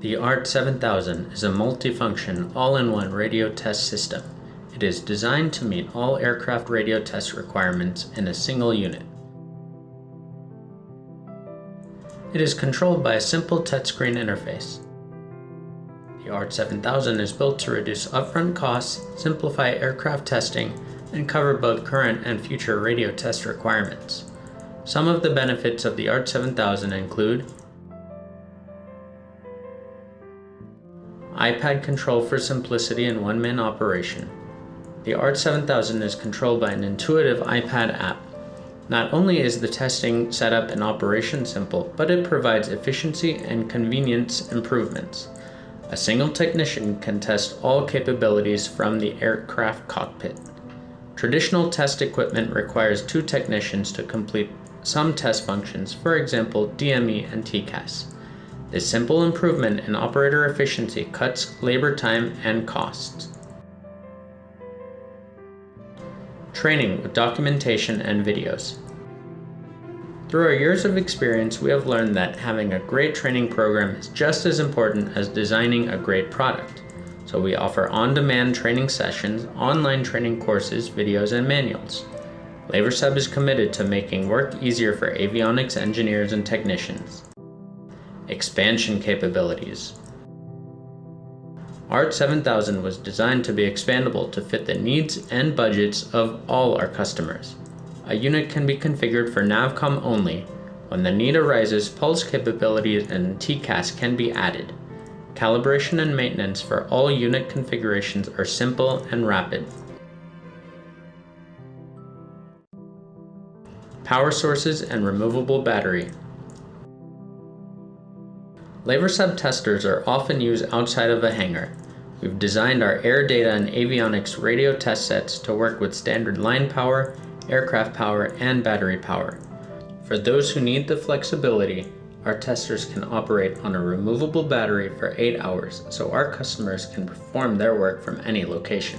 The ARTS-7000 is a multifunction, all-in-one radio test system. It is designed to meet all aircraft radio test requirements in a single unit. It is controlled by a simple touchscreen interface. The ARTS-7000 is built to reduce upfront costs, simplify aircraft testing, and cover both current and future radio test requirements. Some of the benefits of the ARTS-7000 include iPad control for simplicity and one-man operation. The ARTS-7000 is controlled by an intuitive iPad app. Not only is the testing setup and operation simple, but it provides efficiency and convenience improvements. A single technician can test all capabilities from the aircraft cockpit. Traditional test equipment requires 2 technicians to complete some test functions, for example DME and TCAS. This simple improvement in operator efficiency cuts labor time and costs. Training with documentation and videos. Through our years of experience, we have learned that having a great training program is just as important as designing a great product. So we offer on-demand training sessions, online training courses, videos, and manuals. Laversab is committed to making work easier for avionics engineers and technicians. Expansion capabilities. ARTS-7000 was designed to be expandable to fit the needs and budgets of all our customers. A unit can be configured for NavCom only. When the need arises, pulse capabilities and TCAS can be added. Calibration and maintenance for all unit configurations are simple and rapid. Power sources and removable battery. Laversab testers are often used outside of a hangar. We've designed our air data and avionics radio test sets to work with standard line power, aircraft power, and battery power. For those who need the flexibility, our testers can operate on a removable battery for 8 hours, so our customers can perform their work from any location.